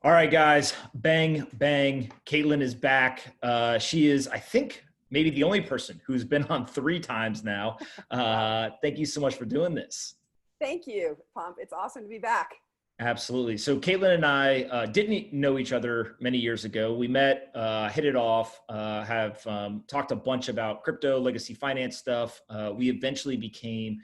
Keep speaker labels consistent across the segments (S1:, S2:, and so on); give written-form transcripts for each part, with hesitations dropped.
S1: All right, guys, bang, bang. Caitlin is back. She is, I think, maybe the only person who's been on 3 times now. Thank you so much for doing this.
S2: Thank you, Pomp. It's awesome to be back.
S1: Absolutely. So Caitlin and I didn't know each other many years ago. We met, hit it off, have talked a bunch about crypto, legacy finance stuff. We eventually became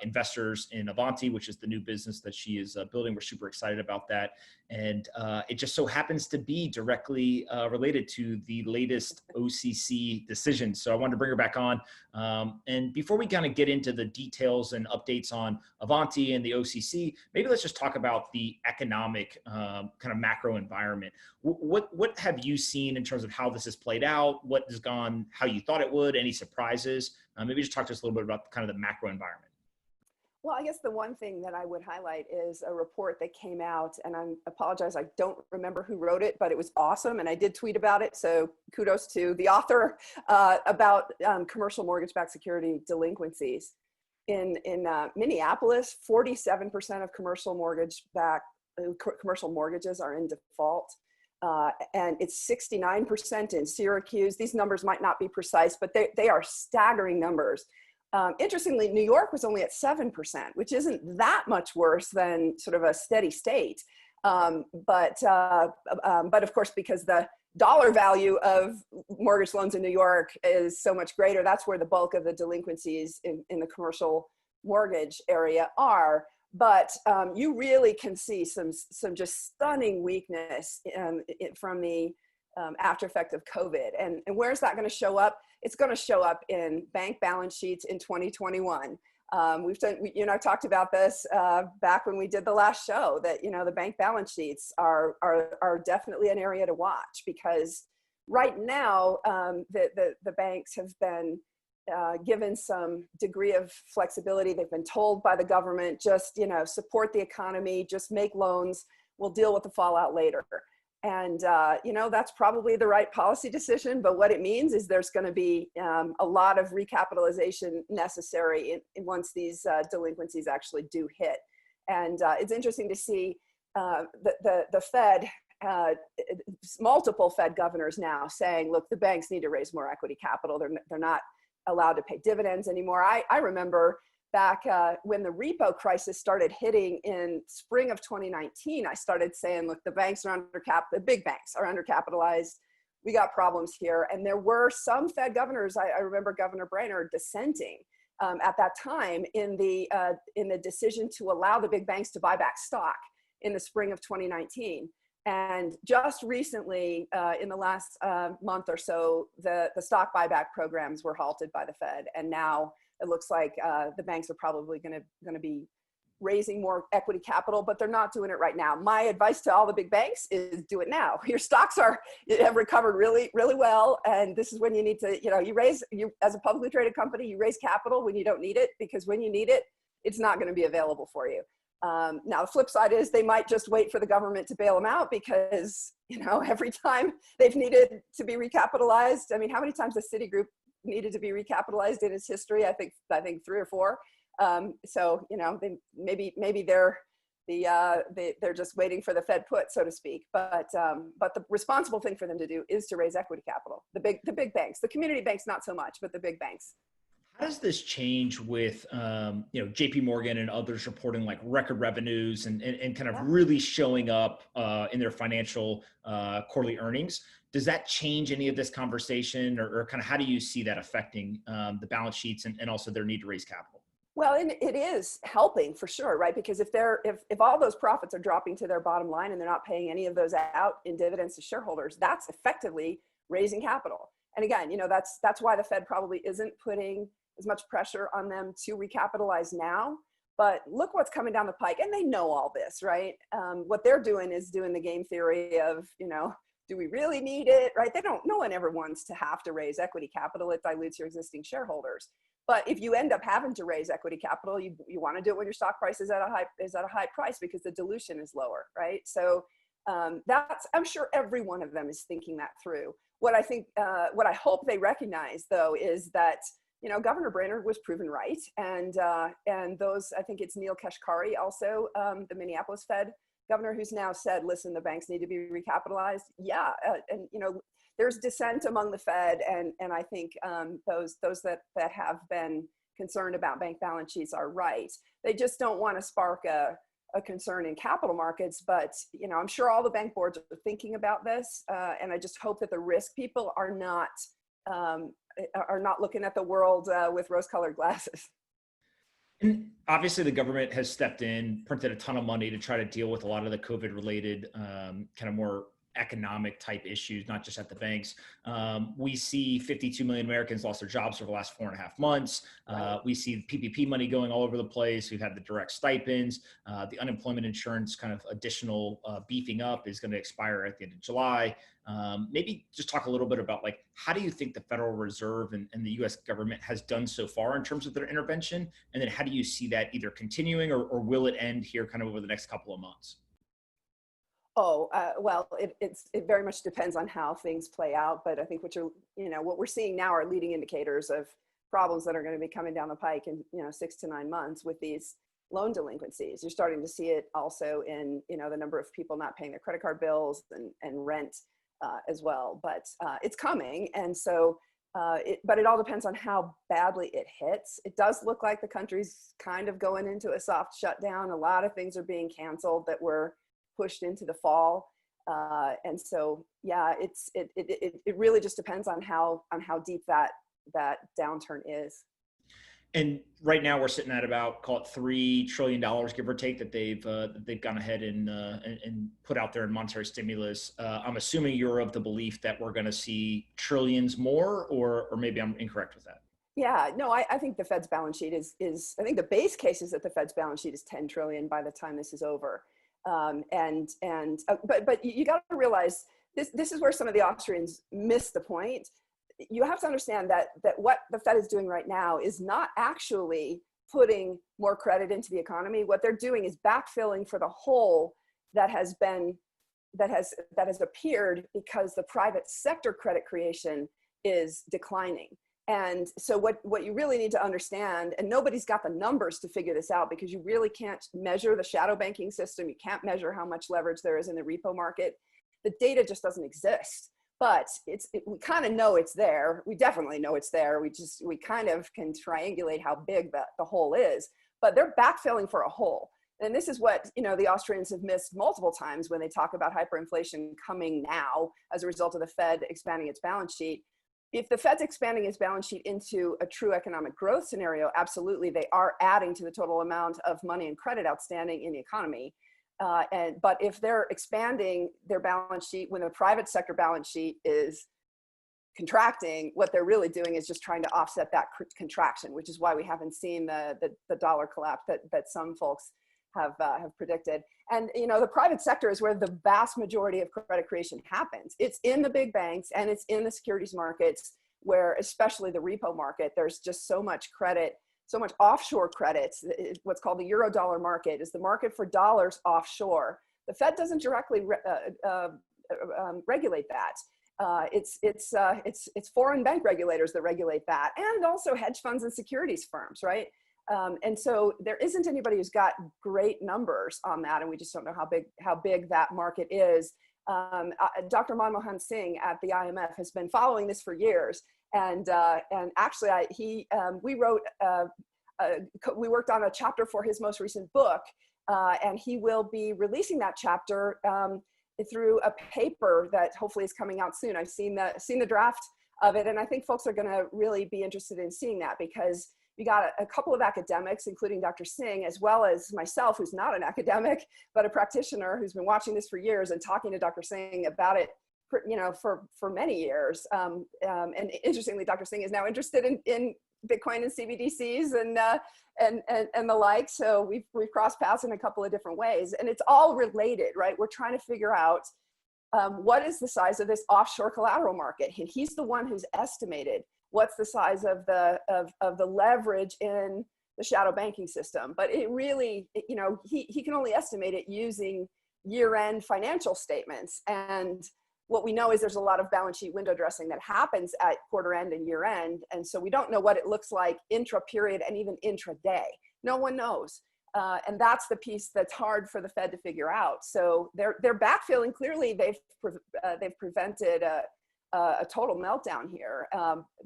S1: investors in Avanti, which is the new business that she is building. We're super excited about that. And it just so happens to be directly related to the latest OCC decision. So I wanted to bring her back on. And before we kind of get into the details and updates on Avanti and the OCC, maybe let's just talk about the economic kind of macro environment. What have you seen in terms of how this has played out? What has gone how you thought it would? Any surprises? Maybe just talk to us a little bit about kind of the macro environment.
S2: Well, I guess the one thing that I would highlight is a report that came out, and I apologize, I don't remember who wrote it, but it was awesome, and I did tweet about it, so kudos to the author, about commercial mortgage-backed security delinquencies. In Minneapolis, 47% of commercial mortgages are in default, and it's 69% in Syracuse. These numbers might not be precise, but they are staggering numbers. Interestingly, New York was only at 7%, which isn't that much worse than sort of a steady state. But of course, because the dollar value of mortgage loans in New York is so much greater, that's where the bulk of the delinquencies in the commercial mortgage area are. But you really can see some just stunning weakness from the after effect of COVID. And where's that going to show up? It's going to show up in bank balance sheets in 2021. You and I talked about this back when we did the last show, that the bank balance sheets are definitely an area to watch, because right now the banks have been given some degree of flexibility. They've been told by the government, just support the economy, just make loans, we'll deal with the fallout later. And, that's probably the right policy decision, but what it means is there's going to be a lot of recapitalization necessary once these delinquencies actually do hit. And it's interesting to see the Fed, multiple Fed governors now saying, look, the banks need to raise more equity capital. They're not allowed to pay dividends anymore. I remember back when the repo crisis started hitting in spring of 2019, I started saying, look, the banks are the big banks are undercapitalized. We got problems here. And there were some Fed governors, I remember Governor Brainerd dissenting at that time in the decision to allow the big banks to buy back stock in the spring of 2019. And just recently, in the last month or so, the stock buyback programs were halted by the Fed. And now it looks like the banks are probably going to be raising more equity capital, but they're not doing it right now. My advice to all the big banks is do it now. Your stocks have recovered really, really well, and this is when you need to, you as a publicly traded company, you raise capital when you don't need it, because when you need it, it's not going to be available for you. Now, the flip side is they might just wait for the government to bail them out, because every time they've needed to be recapitalized. I mean, how many times has Citigroup needed to be recapitalized in its history? I think 3 or 4. So maybe they're just waiting for the Fed put, so to speak. But the responsible thing for them to do is to raise equity capital. The big banks, the community banks, not so much, but the big banks.
S1: How does this change with JP Morgan and others reporting like record revenues and kind of really showing up in their financial quarterly earnings? Does that change any of this conversation, or kind of how do you see that affecting the balance sheets and also their need to raise capital?
S2: Well, and it is helping for sure, right? Because if all those profits are dropping to their bottom line and they're not paying any of those out in dividends to shareholders, that's effectively raising capital. And again, that's why the Fed probably isn't putting as much pressure on them to recapitalize now. But look what's coming down the pike, and they know all this, right? What they're doing is doing the game theory of, do we really need it, right? No one ever wants to have to raise equity capital. It dilutes your existing shareholders. But if you end up having to raise equity capital, you want to do it when your stock price is at a high price, because the dilution is lower, right? So I'm sure every one of them is thinking that through. What I hope they recognize, though, is that Governor Brainerd was proven right, and those, I think it's Neil Kashkari also, the Minneapolis Fed governor who's now said, listen, the banks need to be recapitalized. Yeah. And, there's dissent among the Fed. And I think those that have been concerned about bank balance sheets are right. They just don't want to spark a concern in capital markets. But, I'm sure all the bank boards are thinking about this. And I just hope that the risk people are not looking at the world with rose-colored glasses.
S1: And obviously, the government has stepped in, printed a ton of money to try to deal with a lot of the COVID-related kind of more economic type issues, not just at the banks. We see 52 million Americans lost their jobs over the last 4.5 months. We see PPP money going all over the place. We've had the direct stipends. The unemployment insurance kind of additional beefing up is going to expire at the end of July. Maybe just talk a little bit about how do you think the Federal Reserve and the U.S. government has done so far in terms of their intervention? And then how do you see that either continuing or will it end here kind of over the next couple of months?
S2: Well, it very much depends on how things play out. But I think what we're seeing now are leading indicators of problems that are going to be coming down the pike in 6 to 9 months with these loan delinquencies. You're starting to see it also in the number of people not paying their credit card bills and rent as well. But it's coming, and so but it all depends on how badly it hits. It does look like the country's kind of going into a soft shutdown. A lot of things are being canceled that were pushed into the fall, and so it really just depends on how deep that downturn is.
S1: And right now we're sitting at about, call it $3 trillion, give or take, that they've gone ahead and put out there in monetary stimulus. I'm assuming you're of the belief that we're going to see trillions more, or maybe I'm incorrect with that.
S2: Yeah, no, I think the Fed's balance sheet is I think the base case is that the Fed's balance sheet is 10 trillion by the time this is over. But you got to realize this is where some of the Austrians miss the point. You have to understand that what the Fed is doing right now is not actually putting more credit into the economy. What they're doing is backfilling for the hole that has appeared because the private sector credit creation is declining. And so what you really need to understand, and nobody's got the numbers to figure this out because you really can't measure the shadow banking system. You can't measure how much leverage there is in the repo market. The data just doesn't exist, but we kind of know it's there. We definitely know it's there. We kind of can triangulate how big the hole is, but they're backfilling for a hole. And this is what, the Austrians have missed multiple times when they talk about hyperinflation coming now as a result of the Fed expanding its balance sheet. If the Fed's expanding its balance sheet into a true economic growth scenario, absolutely, they are adding to the total amount of money and credit outstanding in the economy. But if they're expanding their balance sheet when the private sector balance sheet is contracting, what they're really doing is just trying to offset that contraction, which is why we haven't seen the dollar collapse that some folks have predicted. And the private sector is where the vast majority of credit creation happens. It's in the big banks and it's in the securities markets, where especially the repo market, there's just so much credit, so much offshore credit. What's called the euro dollar market is the market for dollars offshore. The Fed doesn't directly regulate that. It's foreign bank regulators that regulate that, and also hedge funds and securities firms, right? And so there isn't anybody who's got great numbers on that, and we just don't know how big that market is. Dr. Manmohan Singh at the IMF has been following this for years, and actually we worked on a chapter for his most recent book, and he will be releasing that chapter through a paper that hopefully is coming out soon. I've seen the draft of it, and I think folks are going to really be interested in seeing that, because you got a couple of academics, including Dr. Singh, as well as myself, who's not an academic, but a practitioner who's been watching this for years and talking to Dr. Singh about it for many years. And interestingly, Dr. Singh is now interested in Bitcoin and CBDCs and the like. So we've crossed paths in a couple of different ways, and it's all related, right? We're trying to figure out what is the size of this offshore collateral market. And he's the one who's estimated what's the size of the leverage in the shadow banking system. But it really, he can only estimate it using year-end financial statements. And what we know is there's a lot of balance sheet window dressing that happens at quarter end and year end. And so we don't know what it looks like intra-period and even intra-day. No one knows. And that's the piece that's hard for the Fed to figure out. So they're backfilling. Clearly, they've prevented a total meltdown here.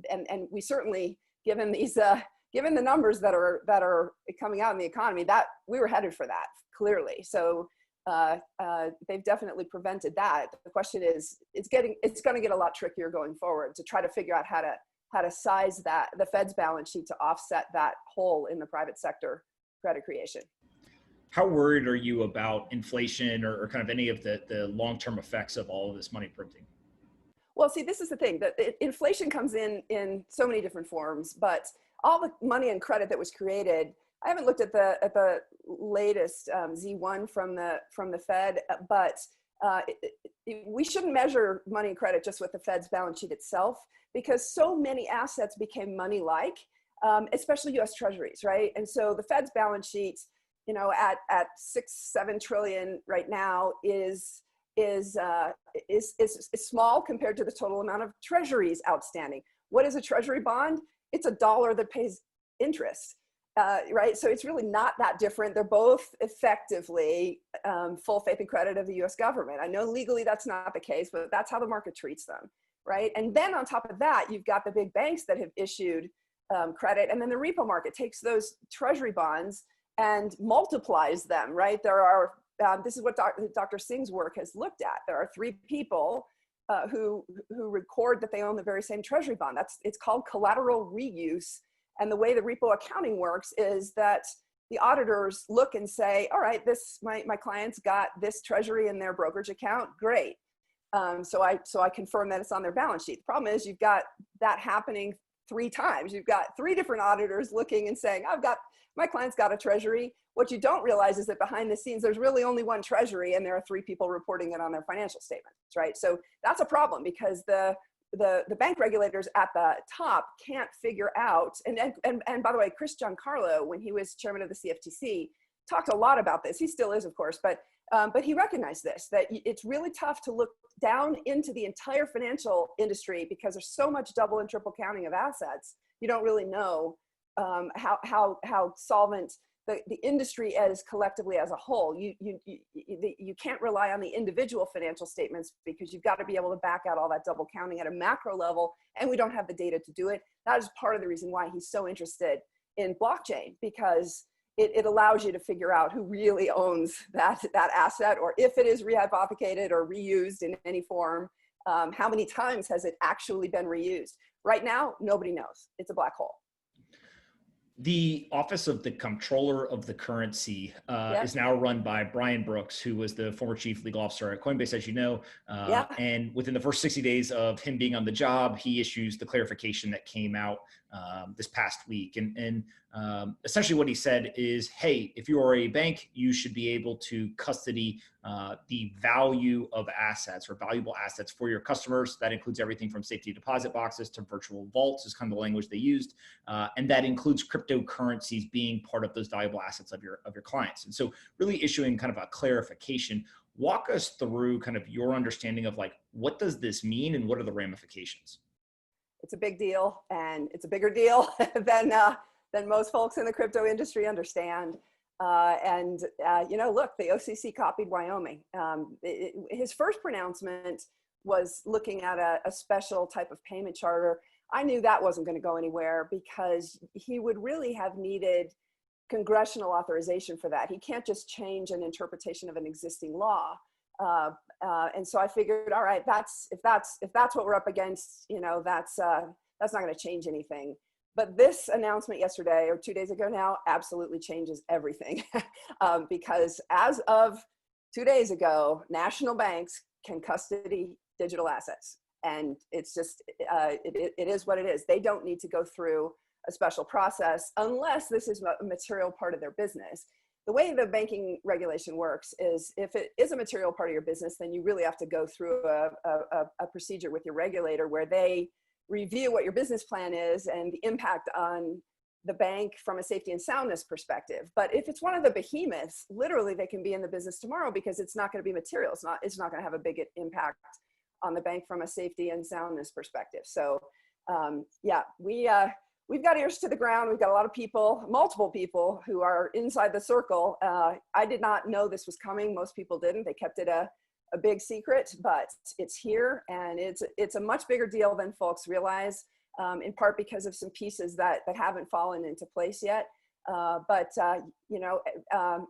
S2: And we certainly, given the numbers that are coming out in the economy, that we were headed for that clearly. So they've definitely prevented that. The question is, it's going to get a lot trickier going forward to try to figure out how to size the Fed's balance sheet to offset that hole in the private sector credit creation.
S1: How worried are you about inflation or kind of any of the long-term effects of all of this money printing?
S2: Well, see, this is the thing, that inflation comes in so many different forms, but all the money and credit that was created, I haven't looked at the latest Z1 from the Fed, but we shouldn't measure money and credit just with the Fed's balance sheet itself, because so many assets became money-like, especially U.S. Treasuries, right? And so the Fed's balance sheet, at 6-7 trillion right now is small compared to the total amount of treasuries outstanding. What is a treasury bond? It's a dollar that pays interest, right? So it's really not that different. They're both effectively full faith and credit of the US government. I know legally that's not the case, but that's how the market treats them, right? And then on top of that, you've got the big banks that have issued credit, and then the repo market takes those treasury bonds and multiplies them, right? There are this is what Dr. Singh's work has looked at. There are 3 people who record that they own the very same treasury bond. It's called collateral reuse. And the way the repo accounting works is that the auditors look and say, all right, my client's got this treasury in their brokerage account, great. So I confirm that it's on their balance sheet. The problem is you've got that happening 3 times. You've got 3 different auditors looking and saying, my client's got a treasury. What you don't realize is that behind the scenes, there's really only one treasury, and there are 3 people reporting it on their financial statements, right? So that's a problem, because the bank regulators at the top can't figure out, and by the way, Chris Giancarlo, when he was chairman of the CFTC, talked a lot about this. He still is, of course, but he recognized this, that it's really tough to look down into the entire financial industry because there's so much double and triple counting of assets. You don't really know how solvent the industry is collectively as a whole. You can't rely on the individual financial statements, because you've got to be able to back out all that double counting at a macro level, and we don't have the data to do it. That is part of the reason why he's so interested in blockchain, because it allows you to figure out who really owns that asset, or if it is rehypothecated or reused in any form, how many times has it actually been reused. Right now, nobody knows. It's a black hole.
S1: The Office of the Comptroller of the Currency is now run by Brian Brooks, who was the former chief legal officer at Coinbase, as you know. And within the first 60 days of him being on the job, he issues the clarification that came out this past week. And essentially what he said is, hey, if you are a bank, you should be able to custody the value of assets or valuable assets for your customers. That includes everything from safety deposit boxes to virtual vaults is kind of the language they used. And that includes cryptocurrencies being part of those valuable assets of your clients. And so really issuing kind of a clarification. Walk us through kind of your understanding of like, what does this mean and what are the ramifications?
S2: It's a big deal, and it's a bigger deal than most folks in the crypto industry understand. Look, the OCC copied Wyoming. His first pronouncement was looking at a special type of payment charter. I knew that wasn't going to go anywhere, because he would really have needed congressional authorization for that. He can't just change an interpretation of an existing law. And so I figured, all right, if that's what we're up against, that's not going to change anything. But this announcement yesterday, or 2 days ago now, absolutely changes everything. Because as of 2 days ago, national banks can custody digital assets. And it's just, it is what it is. They don't need to go through a special process unless this is a material part of their business. The way the banking regulation works is, if it is a material part of your business, then you really have to go through a procedure with your regulator where they review what your business plan is and the impact on the bank from a safety and soundness perspective. But if it's one of the behemoths, literally they can be in the business tomorrow, because it's not going to be material. It's not going to have a big impact on the bank from a safety and soundness perspective. So we've got ears to the ground. We've got a lot of people, multiple people who are inside the circle. I did not know this was coming. Most people didn't. They kept it a big secret, but it's here, and it's a much bigger deal than folks realize, in part because of some pieces that haven't fallen into place yet.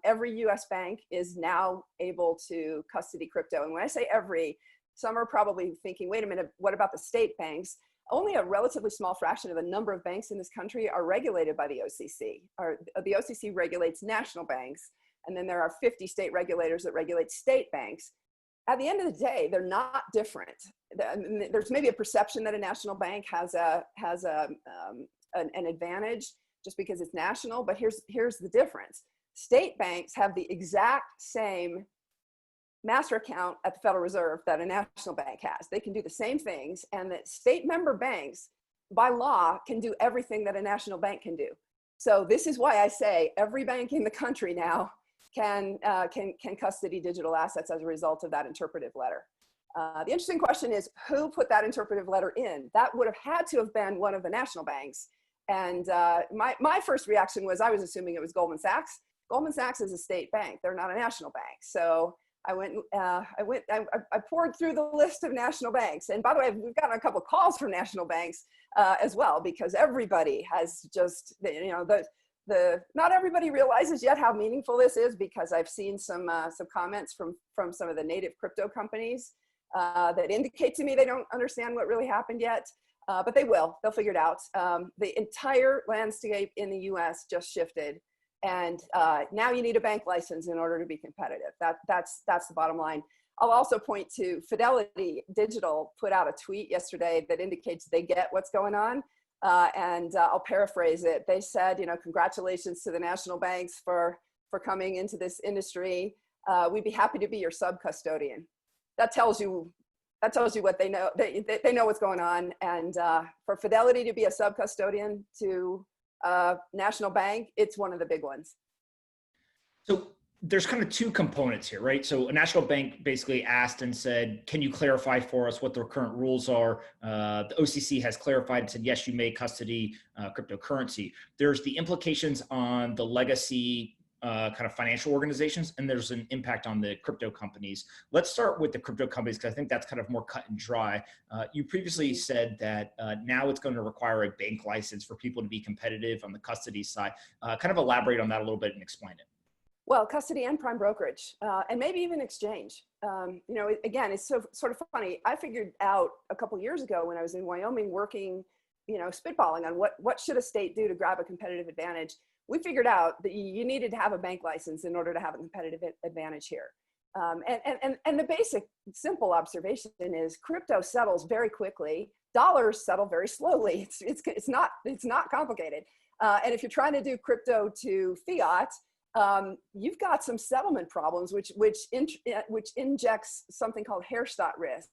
S2: Every US bank is now able to custody crypto. And when I say every, some are probably thinking, wait a minute, what about the state banks? Only a relatively small fraction of the number of banks in this country are regulated by the OCC. The OCC regulates national banks, and then there are 50 state regulators that regulate state banks. At the end of the day, they're not different. There's maybe a perception that a national bank has an advantage just because it's national, but here's the difference. State banks have the exact same master account at the Federal Reserve that a national bank has. They can do the same things, and that state member banks, by law, can do everything that a national bank can do. So this is why I say every bank in the country now can custody digital assets as a result of that interpretive letter. The interesting question is, who put that interpretive letter in? That would have had to have been one of the national banks. And my first reaction was, I was assuming it was Goldman Sachs. Goldman Sachs is a state bank. They're not a national bank. So I poured through the list of national banks. And by the way, we've gotten a couple of calls from national banks as well, because everybody has just, not everybody realizes yet how meaningful this is, because I've seen some comments from some of the native crypto companies that indicate to me they don't understand what really happened yet. But they will. They'll figure it out. The entire landscape in the US just shifted. And now you need a bank license in order to be competitive. That's the bottom line. I'll also point to Fidelity Digital put out a tweet yesterday that indicates they get what's going on. And I'll paraphrase it. They said, congratulations to the national banks for coming into this industry. We'd be happy to be your sub-custodian. That tells you what they know. They know what's going on. And for Fidelity to be a sub-custodian to national bank, it's one of the big ones.
S1: So there's kind of two components here, right? So a national bank basically asked and said, can you clarify for us what their current rules are? The OCC has clarified and said, yes, you may custody cryptocurrency. There's the implications on the legacy kind of financial organizations, and there's an impact on the crypto companies. Let's start with the crypto companies, because I think that's kind of more cut and dry. You previously said that now it's going to require a bank license for people to be competitive on the custody side. Kind of elaborate on that a little bit and explain it.
S2: Well, custody and prime brokerage, and maybe even exchange. Again, it's sort of funny. I figured out a couple years ago when I was in Wyoming working, spitballing on what should a state do to grab a competitive advantage. We figured out that you needed to have a bank license in order to have a competitive advantage here. And the basic simple observation is crypto settles very quickly. Dollars settle very slowly. It's not complicated. And if you're trying to do crypto to fiat, you've got some settlement problems, which injects something called Herstatt risk,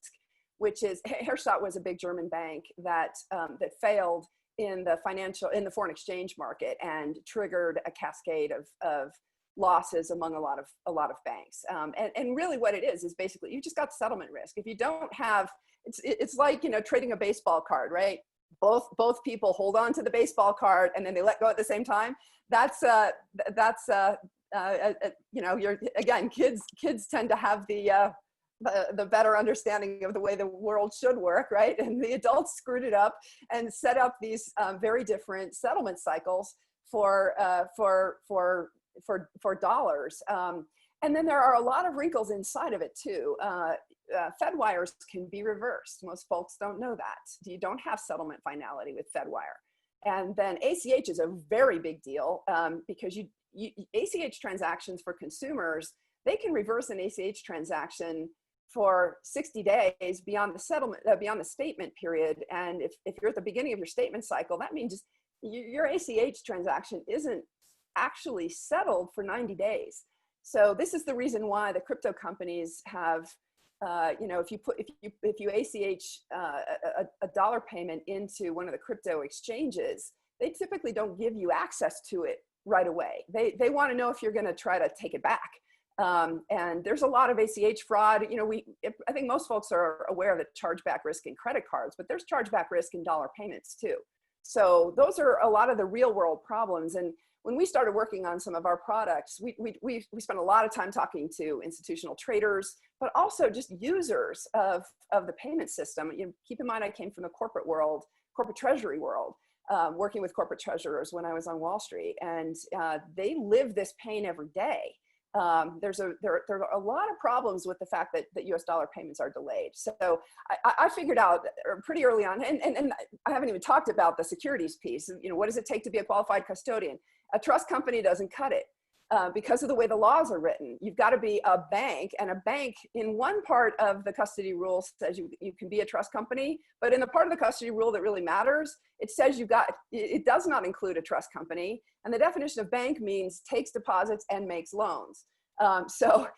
S2: which is, Herstatt was a big German bank that failed in the foreign exchange market and triggered a cascade of losses among a lot of banks. And really what it is basically, you just got settlement risk. If you don't have, it's like, trading a baseball card, right? Both people hold on to the baseball card and then they let go at the same time. That's kids tend to have the better understanding of the way the world should work, right? And the adults screwed it up and set up these very different settlement cycles for dollars. And then there are a lot of wrinkles inside of it too. Fedwires can be reversed. Most folks don't know that. You don't have settlement finality with Fedwire. And then ACH is a very big deal because ACH transactions for consumers, they can reverse an ACH transaction for 60 days beyond the statement period. And if you're at the beginning of your statement cycle, that means your ACH transaction isn't actually settled for 90 days. So this is the reason why the crypto companies have, if you ACH a dollar payment into one of the crypto exchanges, they typically don't give you access to it right away. They want to know if you're going to try to take it back. And there's a lot of ACH fraud. I think most folks are aware of the chargeback risk in credit cards, but there's chargeback risk in dollar payments too. So those are a lot of the real world problems. And when we started working on some of our products, we spent a lot of time talking to institutional traders, but also just users of the payment system. You know, keep in mind, I came from the corporate world, corporate treasury world, working with corporate treasurers when I was on Wall Street, and they live this pain every day. There are a lot of problems with the fact that US dollar payments are delayed. So I figured out pretty early on, and I haven't even talked about the securities piece. You know, what does it take to be a qualified custodian? A trust company doesn't cut it because of the way the laws are written. You've got to be a bank, and a bank in one part of the custody rule says you can be a trust company, but in the part of the custody rule that really matters, it says it does not include a trust company. And the definition of bank means takes deposits and makes loans. So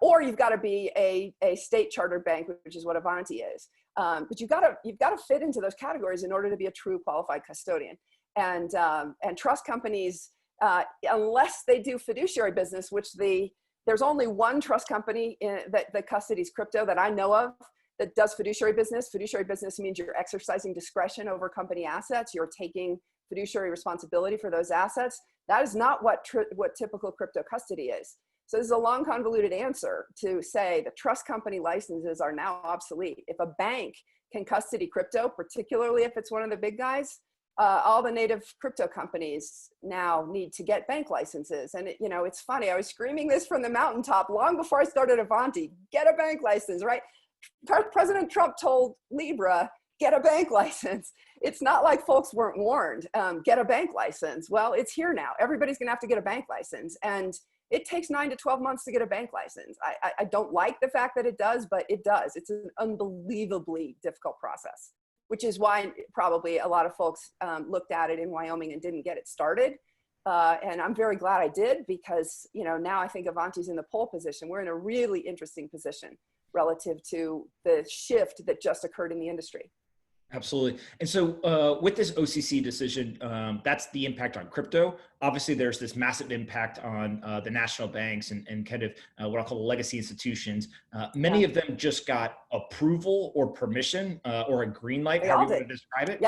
S2: or you've got to be a state chartered bank, which is what Avanti is. But you've got to fit into those categories in order to be a true qualified custodian. And trust companies, unless they do fiduciary business, which there's only one trust company that custodies crypto that I know of that does fiduciary business. Fiduciary business means you're exercising discretion over company assets. You're taking fiduciary responsibility for those assets. That is not what typical crypto custody is. So this is a long, convoluted answer to say the trust company licenses are now obsolete. If a bank can custody crypto, particularly if it's one of the big guys, all the native crypto companies now need to get bank licenses. And it's funny, I was screaming this from the mountaintop long before I started Avanti, get a bank license, right? President Trump told Libra, get a bank license. It's not like folks weren't warned, get a bank license. Well, it's here now. Everybody's gonna have to get a bank license. And it takes 9 to 12 months to get a bank license. I don't like the fact that it does, but it does. It's an unbelievably difficult process, which is why probably a lot of folks looked at it in Wyoming and didn't get it started. And I'm very glad I did, because now I think Avanti's in the pole position. We're in a really interesting position relative to the shift that just occurred in the industry.
S1: Absolutely. And so with this OCC decision, that's the impact on crypto. Obviously, there's this massive impact on the national banks and kind of what I'll call the legacy institutions. Many of them just got approval or permission or a green light, how you want to describe it,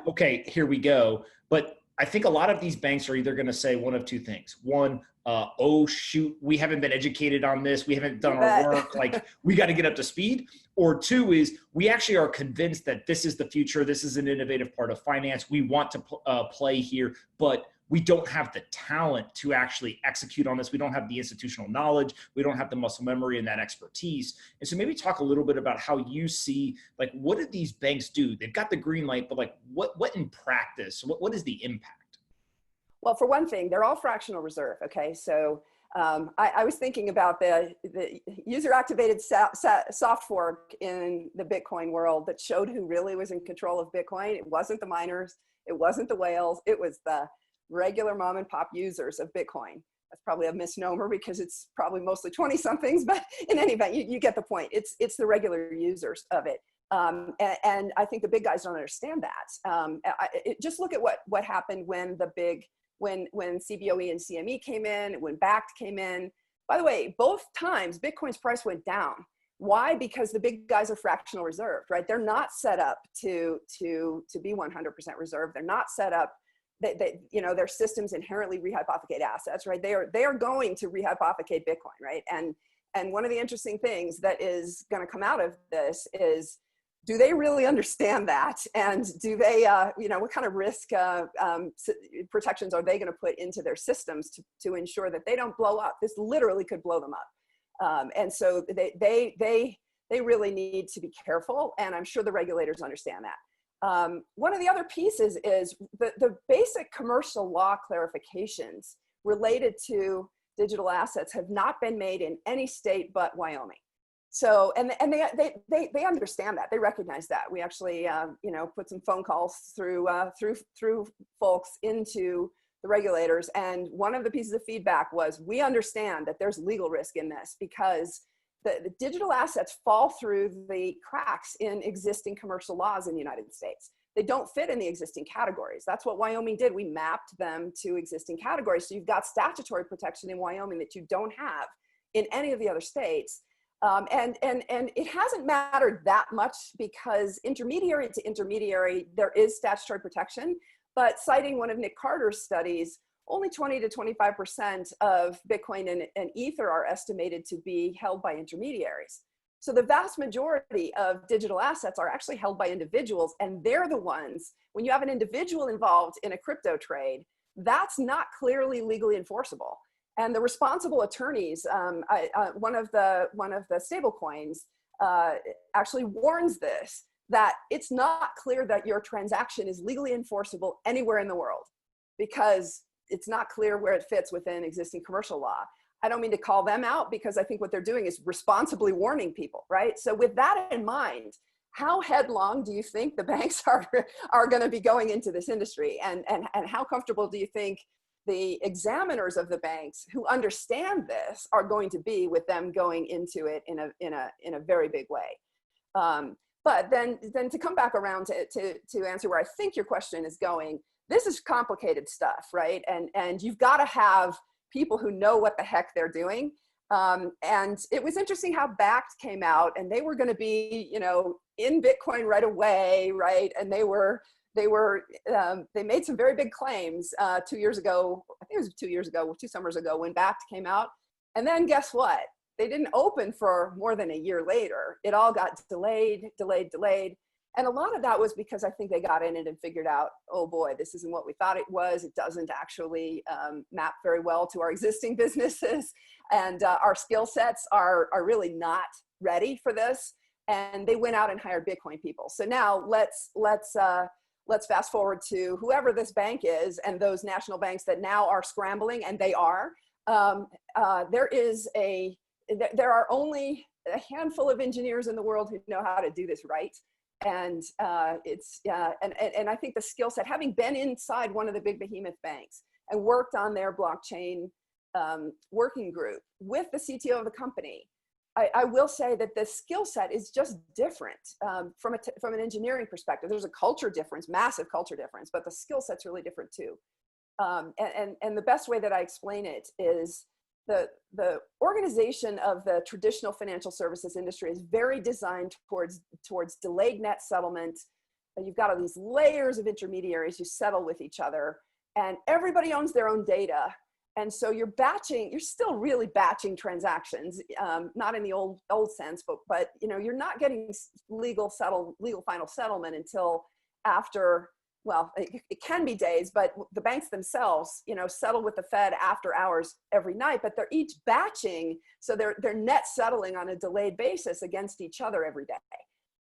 S1: okay, here we go. But I think a lot of these banks are either going to say one of two things. One, oh, shoot, we haven't been educated on this. We haven't done our work. Like, we got to get up to speed. Or two is we actually are convinced that this is the future. This is an innovative part of finance. We want to play here, but we don't have the talent to actually execute on this. We don't have the institutional knowledge. We don't have the muscle memory and that expertise. And so maybe talk a little bit about how you see, like, what do these banks do? They've got the green light, but like what in practice, what is the impact?
S2: Well, for one thing, they're all fractional reserve. Okay. So I was thinking about the user-activated soft fork in the Bitcoin world that showed who really was in control of Bitcoin. It wasn't the miners. It wasn't the whales. It was the regular mom and pop users of Bitcoin. That's probably a misnomer because it's probably mostly 20-somethings, but in any event, you get the point. It's the regular users of it. And I think the big guys don't understand that. Just look at what happened when when CBOE and CME came in, when BACT came in. By the way, both times Bitcoin's price went down. Why? Because the big guys are fractional reserved, right? They're not set up to be 100% reserved. They're not set up. Their systems inherently rehypothecate assets, right? They are going to rehypothecate Bitcoin, right? And one of the interesting things that is going to come out of this is, do they really understand that? And do they, what kind of risk protections are they going to put into their systems to ensure that they don't blow up? This literally could blow them up. And so they really need to be careful. And I'm sure the regulators understand that. One of the other pieces is the basic commercial law clarifications related to digital assets have not been made in any state but Wyoming. So, and they understand that. They recognize that. We actually, put some phone calls through folks into the regulators. And one of the pieces of feedback was, we understand that there's legal risk in this because the digital assets fall through the cracks in existing commercial laws in the United States. They don't fit in the existing categories. That's what Wyoming did. We mapped them to existing categories. So you've got statutory protection in Wyoming that you don't have in any of the other states. And it hasn't mattered that much because intermediary to intermediary, there is statutory protection. But citing one of Nick Carter's studies, only 20 to 25% of Bitcoin and Ether are estimated to be held by intermediaries. So the vast majority of digital assets are actually held by individuals, and they're the ones, when you have an individual involved in a crypto trade, that's not clearly legally enforceable. And the responsible attorneys, one of the stable coins actually warns this, that it's not clear that your transaction is legally enforceable anywhere in the world because it's not clear where it fits within existing commercial law. I don't mean to call them out because I think what they're doing is responsibly warning people, right? So with that in mind, how headlong do you think the banks are going to be going into this industry? And how comfortable do you think the examiners of the banks who understand this are going to be with them going into it in a very big way? But then to come back around to answer where I think your question is going, this is complicated stuff, right? And you've got to have people who know what the heck they're doing. And it was interesting how Bakkt came out, and they were going to be, in Bitcoin right away, right? And they made some very big claims 2 years ago. I think it was 2 years ago, 2 summers ago, when Bakkt came out. And then guess what? They didn't open for more than a year later. It all got delayed. And a lot of that was because I think they got in it and figured out, oh boy, this isn't what we thought it was. It doesn't actually map very well to our existing businesses. And our skill sets are really not ready for this. And they went out and hired Bitcoin people. So now let's fast forward to whoever this bank is and those national banks that now are scrambling, and they are. There are only a handful of engineers in the world who know how to do this right. And and I think the skill set, having been inside one of the big behemoth banks and worked on their blockchain working group with the CTO of the company, I will say that the skill set is just different from an engineering perspective. There's a culture difference, massive culture difference, but the skill set's really different too. And the best way that I explain it is the organization of the traditional financial services industry is very designed towards delayed net settlement. You've got all these layers of intermediaries who settle with each other, and everybody owns their own data. And so you're still really batching transactions, not in the old sense, but you're not getting legal final settlement until after, well, it can be days, but the banks themselves, settle with the Fed after hours every night, but they're each batching. So they're net settling on a delayed basis against each other every day.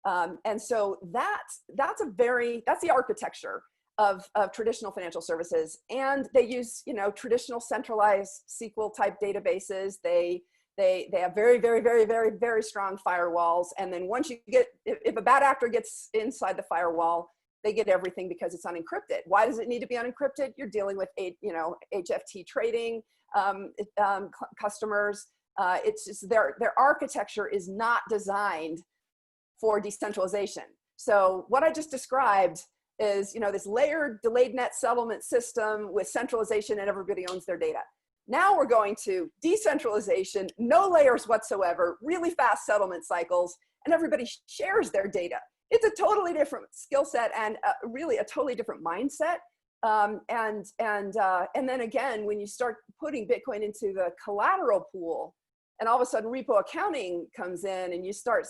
S2: And so that's the architecture of traditional financial services. And they use, traditional centralized SQL type databases. They have very, very, very, very, very strong firewalls. And then once if a bad actor gets inside the firewall, they get everything because it's unencrypted. Why does it need to be unencrypted? You're dealing with HFT trading customers. It's just their architecture is not designed for decentralization. So what I just described is this layered delayed net settlement system with centralization, and everybody owns their data. Now we're going to decentralization, no layers whatsoever, really fast settlement cycles, and everybody shares their data. It's a totally different skill set and really a totally different mindset. And then again, when you start putting Bitcoin into the collateral pool, and all of a sudden repo accounting comes in, and you start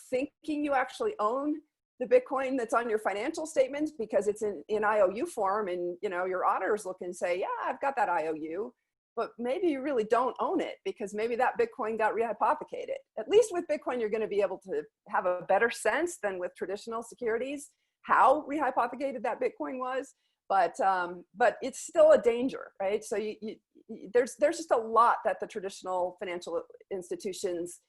S2: thinking you actually own the Bitcoin that's on your financial statements because it's in IOU form, and your auditors look and say, yeah, I've got that IOU. But maybe you really don't own it because maybe that Bitcoin got rehypothecated. At least with Bitcoin, you're going to be able to have a better sense than with traditional securities how rehypothecated that Bitcoin was. But it's still a danger, right? So there's just a lot that the traditional financial institutions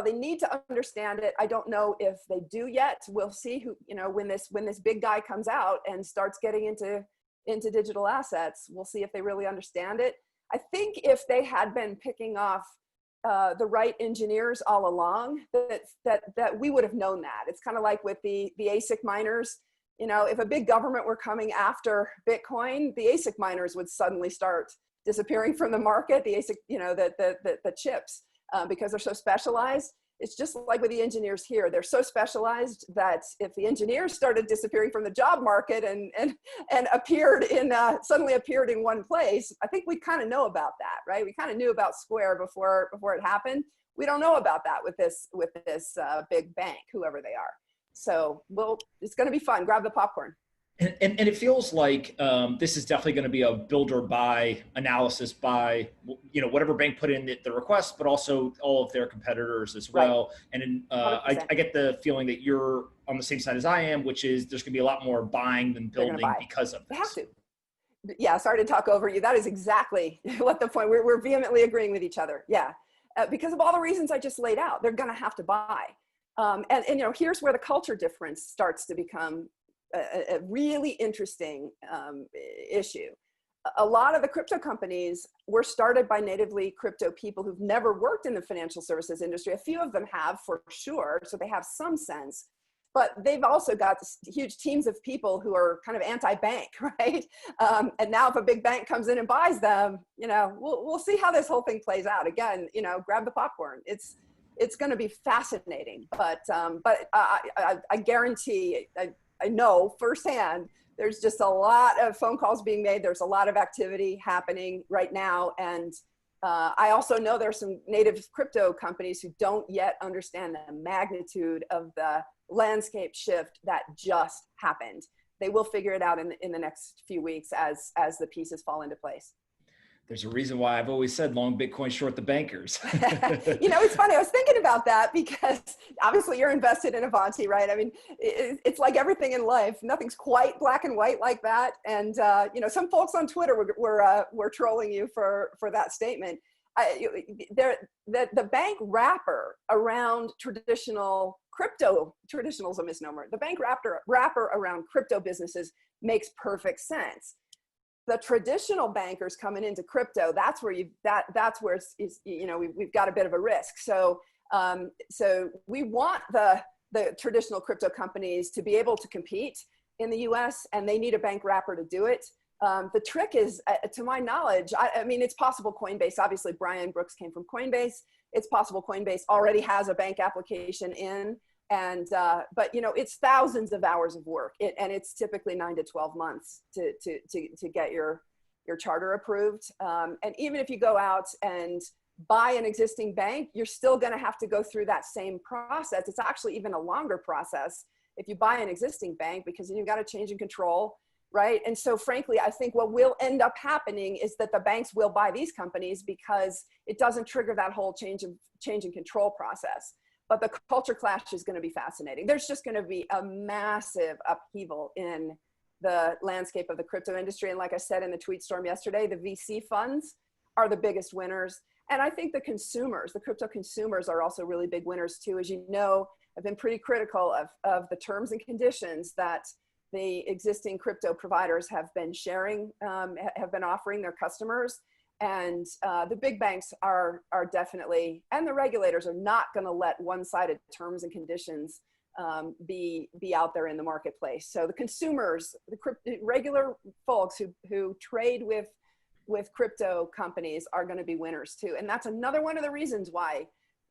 S2: they need to understand it. I don't know if they do yet. We'll see when this big guy comes out and starts getting into digital assets, we'll see if they really understand it. I think if they had been picking off the right engineers all along, that we would have known that. It's kind of like with the ASIC miners. If a big government were coming after Bitcoin, the ASIC miners would suddenly start disappearing from the market. The ASIC, the chips. because they're so specialized. It's just like with the engineers here. They're so specialized that if the engineers started disappearing from the job market and appeared in suddenly appeared in one place, I think we kind of know about that, right? We kind of knew about Square before it happened. We don't know about that with this big bank, whoever they are. So it's going to be fun. Grab the popcorn.
S1: And it feels like this is definitely going to be a build or buy analysis by, whatever bank put in the request, but also all of their competitors as well. Right. And I get the feeling that you're on the same side as I am, which is there's going to be a lot more buying than building because of this.
S2: They have to. Yeah, sorry to talk over you. That is exactly what the point. We're vehemently agreeing with each other. Yeah, because of all the reasons I just laid out, they're going to have to buy. And here's where the culture difference starts to become a really interesting issue. A lot of the crypto companies were started by natively crypto people who've never worked in the financial services industry. A few of them have, for sure, so they have some sense, but they've also got huge teams of people who are kind of anti-bank, right? And now if a big bank comes in and buys them, we'll see how this whole thing plays out. Again, grab the popcorn. It's going to be fascinating, but I guarantee, I know firsthand, there's just a lot of phone calls being made. There's a lot of activity happening right now. And I also know there's some native crypto companies who don't yet understand the magnitude of the landscape shift that just happened. They will figure it out in the next few weeks as the pieces fall into place.
S1: There's a reason why I've always said long Bitcoin, short the bankers.
S2: It's funny. I was thinking about that because obviously you're invested in Avanti, right? I mean, it's like everything in life. Nothing's quite black and white like that. And, some folks on Twitter were trolling you for that statement. The bank wrapper around traditional is a misnomer. The bank wrapper around crypto businesses makes perfect sense. The traditional bankers coming into crypto, that's where we've got a bit of a risk. So we want the traditional crypto companies to be able to compete in the US, and they need a bank wrapper to do it. The trick is, to my knowledge, I mean, it's possible Coinbase, obviously Brian Brooks came from Coinbase. It's possible Coinbase already has a bank application in. And, but it's thousands of hours of work, and it's typically 9 to 12 months to get your charter approved. And even if you go out and buy an existing bank, you're still going to have to go through that same process. It's actually even a longer process if you buy an existing bank, because then you've got to change in control, right? And so frankly, I think what will end up happening is that the banks will buy these companies because it doesn't trigger that whole change in control process. But the culture clash is going to be fascinating. There's just going to be a massive upheaval in the landscape of the crypto industry. And like I said in the tweet storm yesterday, the VC funds are the biggest winners. And I think the crypto consumers are also really big winners too. As you know, I've been pretty critical of the terms and conditions that the existing crypto providers have been sharing, have been offering their customers. And the big banks are definitely, and the regulators are not going to let one-sided terms and conditions be out there in the marketplace. So the consumers, the regular folks who trade with crypto companies are going to be winners too. And that's another one of the reasons why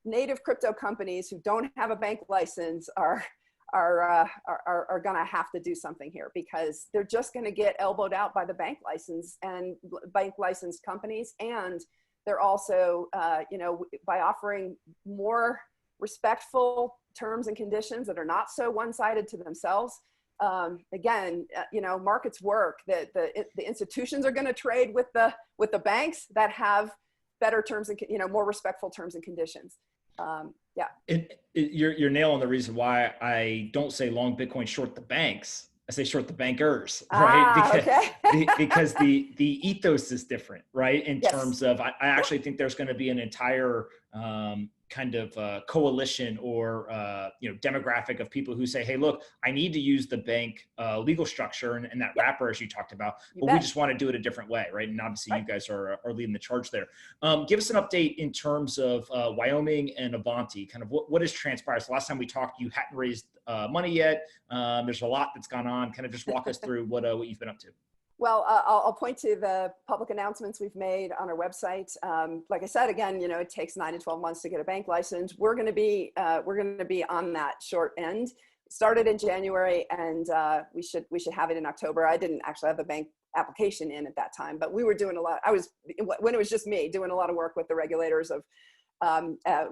S2: native crypto companies who don't have a bank license are going to have to do something here, because they're just going to get elbowed out by the bank license and bank licensed companies. And they're also, by offering more respectful terms and conditions that are not so one-sided to themselves. Again, markets work. That the institutions are going to trade with the banks that have better terms and more respectful terms and conditions. Yeah.
S1: You're nailing the reason why I don't say long Bitcoin, short the banks. I say short the bankers, right? Because the ethos is different, right? In terms of, I actually think there's going to be an entire kind of coalition or demographic of people who say, hey, look, I need to use the bank legal structure and that wrapper, as you talked about, but we just want to do it a different way, right? And obviously you guys are leading the charge there. Give us an update in terms of Wyoming and Avanti. Kind of what has transpired? So last time we talked, you hadn't raised money yet. There's a lot that's gone on. Kind of just walk us through what you've been up to.
S2: Well, I'll point to the public announcements we've made on our website. Like I said, again, it takes 9 to 12 months to get a bank license. We're going to be on that short end. Started in January, and we should have it in October. I didn't actually have the bank application in at that time, but we were doing a lot. When it was just me, doing a lot of work with the regulators of.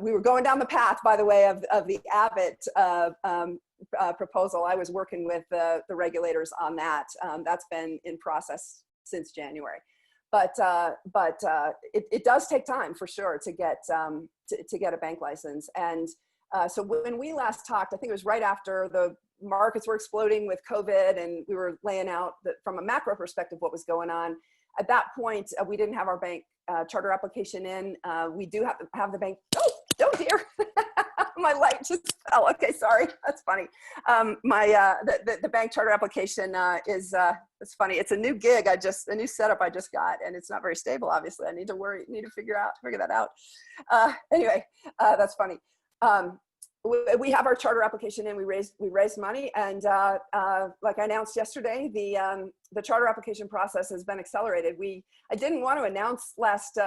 S2: We were going down the path, by the way, of the Abbott proposal. I was working with the regulators on that. That's been in process since January, but it does take time for sure to get a bank license. And so when we last talked, I think it was right after the markets were exploding with COVID, and we were laying out from a macro perspective what was going on. At that point, we didn't have our bank charter application in. We do have the bank. Oh dear. My light just fell. Okay, sorry. That's funny. The bank charter application it's funny. It's a new gig. A new setup I just got, and it's not very stable. Obviously, I need to figure that out. Anyway, that's funny. We have our charter application in. We raised money, and like I announced yesterday, the charter application process has been accelerated. I didn't want to announce last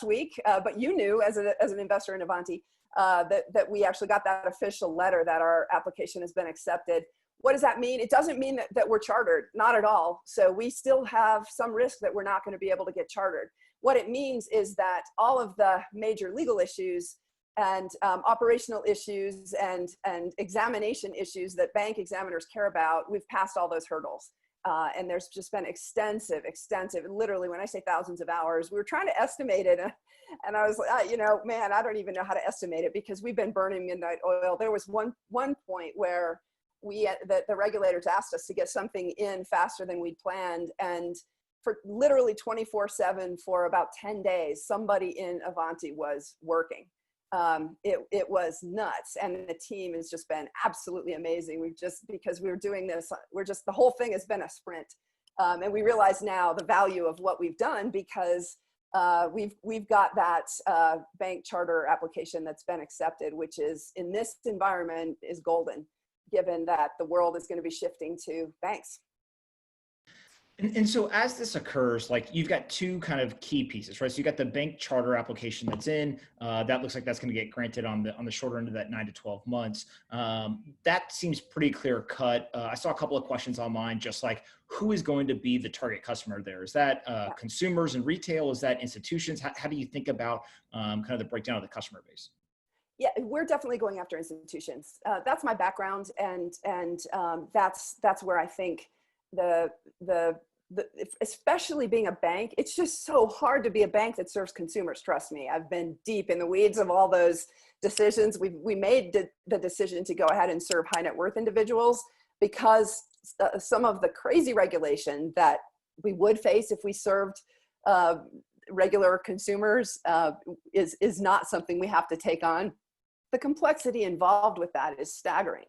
S2: week, but you knew as an investor in Avanti that we actually got that official letter that our application has been accepted. What does that mean? It doesn't mean that we're chartered, not at all. So we still have some risk that we're not going to be able to get chartered. What it means is that all of the major legal issues and operational issues and examination issues that bank examiners care about, we've passed all those hurdles. And there's just been extensive, literally when I say thousands of hours, we were trying to estimate it. And I was like, man, I don't even know how to estimate it because we've been burning midnight oil. There was one point where the regulators asked us to get something in faster than we'd planned. And for literally 24/7 for about 10 days, somebody in Avanti was working. It was nuts, and the team has just been absolutely amazing. Because we were doing this, the whole thing has been a sprint, and we realize now the value of what we've done because we've got that bank charter application that's been accepted, which is in this environment is golden, given that the world is going to be shifting to banks.
S1: And so as this occurs, like you've got two kind of key pieces, right? So you got the bank charter application that's in, that looks like that's going to get granted on the shorter end of that 9 to 12 months. That seems pretty clear cut. I saw a couple of questions online, just like who is going to be the target customer there? Is that consumers and retail? Is that institutions? How do you think about kind of the breakdown of the customer base?
S2: Yeah, we're definitely going after institutions. That's my background, and that's where I think especially being a bank, it's just so hard to be a bank that serves consumers. Trust me, I've been deep in the weeds of all those decisions. We made the decision to go ahead and serve high net worth individuals because some of the crazy regulation that we would face if we served regular consumers is not something we have to take on. The complexity involved with that is staggering.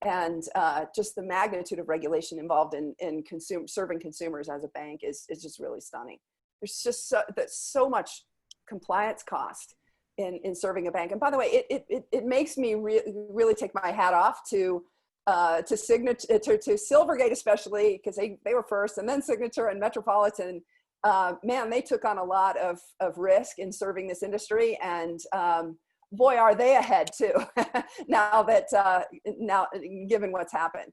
S2: And just the magnitude of regulation involved in serving consumers as a bank is just really stunning. There's just so much compliance cost in serving a bank. And by the way, it makes me really take my hat off to Silvergate, especially because they were first, and then Signature and Metropolitan. Man, they took on a lot of risk in serving this industry, and boy, are they ahead too. now given what's happened,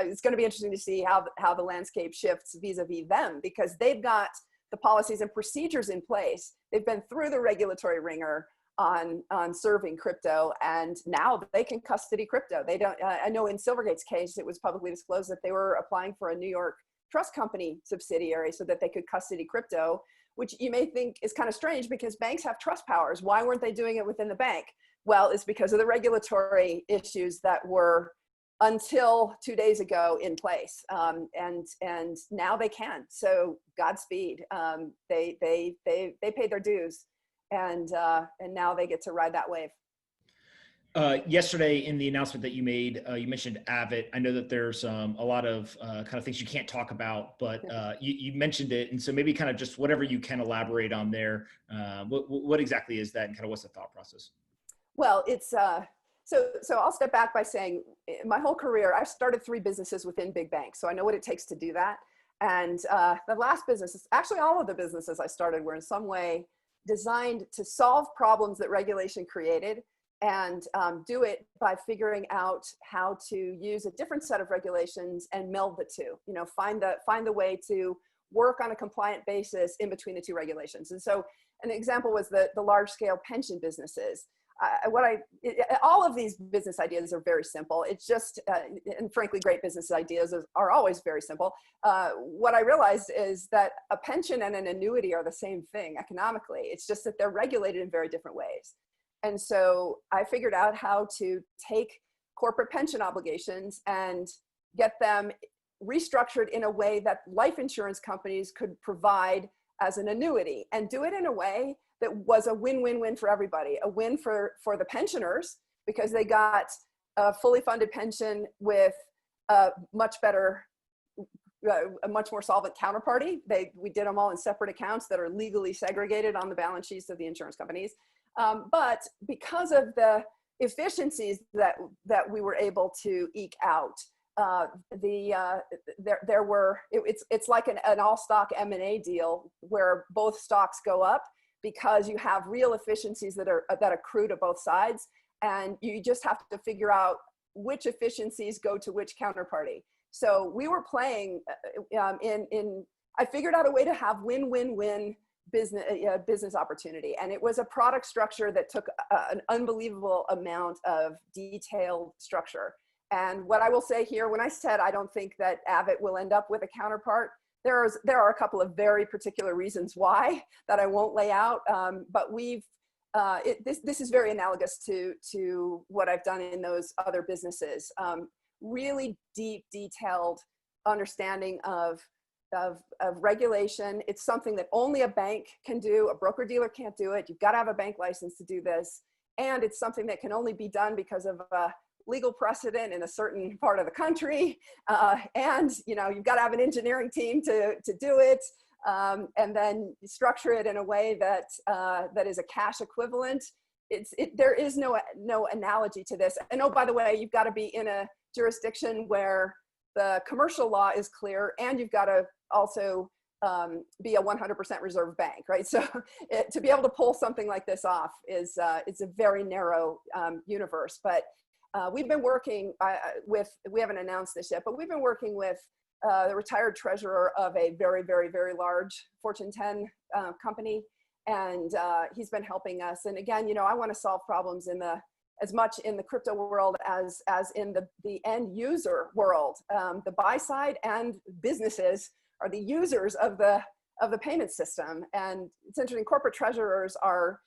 S2: it's going to be interesting to see how the landscape shifts vis-a-vis them, because they've got the policies and procedures in place. They've been through the regulatory ringer on serving crypto, and now they can custody crypto. They don't. I know in Silvergate's case, it was publicly disclosed that they were applying for a New York trust company subsidiary so that they could custody crypto, which you may think is kind of strange because banks have trust powers. Why weren't they doing it within the bank? Well, it's because of the regulatory issues that were until 2 days ago in place, and now they can. So Godspeed. They paid their dues, and now they get to ride that wave.
S1: Yesterday in the announcement that you made, you mentioned Abbott. I know that there's a lot of kind of things you can't talk about, but you mentioned it. And so maybe kind of just whatever you can elaborate on there. What exactly is that, and kind of what's the thought process?
S2: Well, it's so I'll step back by saying my whole career, I've started 3 businesses within big banks. So I know what it takes to do that. And the last business, actually all of the businesses I started were in some way designed to solve problems that regulation created, and do it by figuring out how to use a different set of regulations and meld the two. You know, find the way to work on a compliant basis in between the two regulations. And so an example was the large scale pension businesses. All of these business ideas are very simple. It's just, and frankly, great business ideas are always very simple. What I realized is that a pension and an annuity are the same thing economically. It's just that they're regulated in very different ways. And so I figured out how to take corporate pension obligations and get them restructured in a way that life insurance companies could provide as an annuity, and do it in a way that was a win-win-win for everybody. A win for the pensioners, because they got a fully funded pension with a much better, a much more solvent counterparty. We did them all in separate accounts that are legally segregated on the balance sheets of the insurance companies. But because of the efficiencies that we were able to eke out, it's like an all stock M&A deal where both stocks go up, because you have real efficiencies that accrue to both sides, and you just have to figure out which efficiencies go to which counterparty. So we were playing I figured out a way to have win-win-win business opportunity, and it was a product structure that took an unbelievable amount of detailed structure. And what I will say here, when I said I don't think that Abbott will end up with a counterpart, there are a couple of very particular reasons why that I won't lay out. But this is very analogous to what I've done in those other businesses. Really deep, detailed understanding of regulation. It's something that only a bank can do. A broker dealer can't do it. You've got to have a bank license to do this. And it's something that can only be done because of legal precedent in a certain part of the country, and you've got to have an engineering team to do it, and then structure it in a way that is a cash equivalent. There is no analogy to this. And oh, by the way, you've got to be in a jurisdiction where the commercial law is clear, and you've got to also be a 100% reserve bank, right? So to be able to pull something like this off is it's a very narrow universe. But we've been working we haven't announced this yet, but we've been working with the retired treasurer of a very, very, very large Fortune 10 company. And he's been helping us. And again, I want to solve problems as much in the crypto world as in the end user world. The buy side and businesses are the users of the payment system. And it's interesting, corporate treasurers are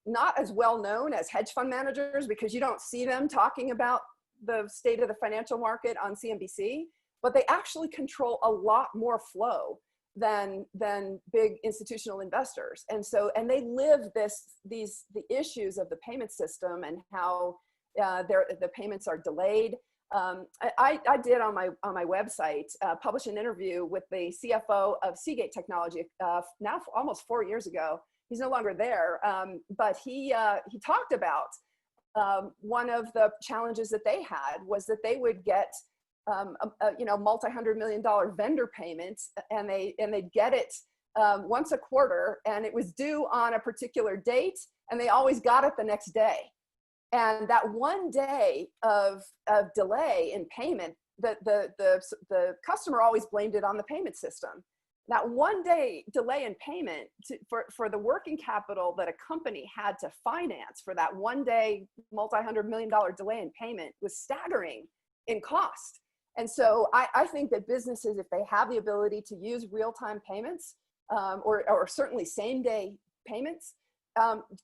S2: not as well known as hedge fund managers, because you don't see them talking about the state of the financial market on CNBC, but they actually control a lot more flow than big institutional investors. And they live the issues of the payment system and how the payments are delayed. I did on my website publish an interview with the CFO of Seagate Technology now almost 4 years ago. He's no longer there, but he talked about one of the challenges that they had was that they would get multi-$100-million vendor payments, and they'd get it once a quarter, and it was due on a particular date, and they always got it the next day. And that one day of delay in payment, the customer always blamed it on the payment system. That one day delay in payment for the working capital that a company had to finance for that one day multi-$100-million delay in payment was staggering in cost. And so I think that businesses, if they have the ability to use real-time payments or certainly same-day payments,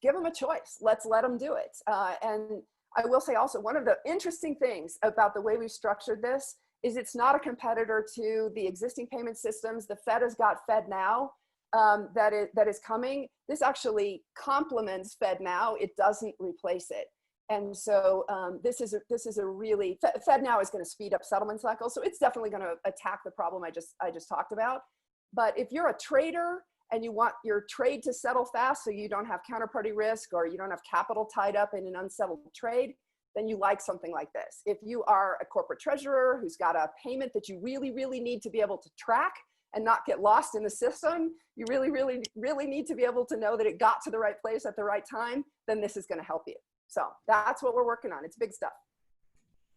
S2: give them a choice. Let them do it. And I will say also, one of the interesting things about the way we've structured this is it's not a competitor to the existing payment systems. The Fed has got FedNow that is coming. This actually complements FedNow. It doesn't replace it. And so this is a really, FedNow is going to speed up settlement cycles. So it's definitely going to attack the problem I just talked about. But if you're a trader and you want your trade to settle fast so you don't have counterparty risk or you don't have capital tied up in an unsettled trade, then you like something like this. If you are a corporate treasurer who's got a payment that you really, really need to be able to track and not get lost in the system, you really, really, really need to be able to know that it got to the right place at the right time, then this is going to help you. So that's what we're working on. It's big stuff.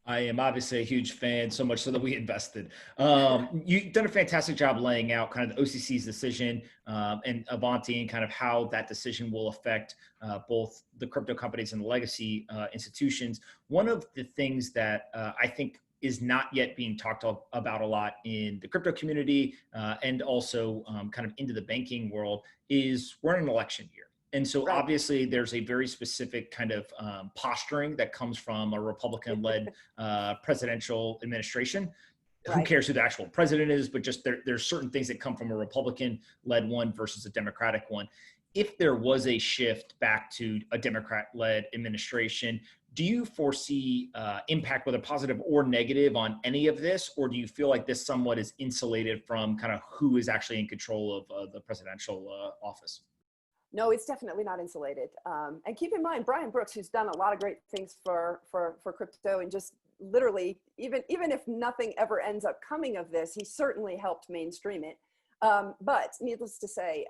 S1: I am obviously a huge fan, so much so that we invested. You've done a fantastic job laying out kind of the OCC's decision and Avanti and kind of how that decision will affect both the crypto companies and the legacy institutions. One of the things that I think is not yet being talked about a lot in the crypto community and also kind of into the banking world is we're in an election year. And so obviously there's a very specific kind of posturing that comes from a Republican-led presidential administration. Who cares who the actual president is, but just there's certain things that come from a Republican-led one versus a Democratic one. If there was a shift back to a Democrat-led administration, do you foresee impact, whether positive or negative, on any of this? Or do you feel like this somewhat is insulated from kind of who is actually in control of the presidential office?
S2: No, it's definitely not insulated. And keep in mind, Brian Brooks, who's done a lot of great things for crypto, and just literally, even if nothing ever ends up coming of this, he certainly helped mainstream it. But needless to say,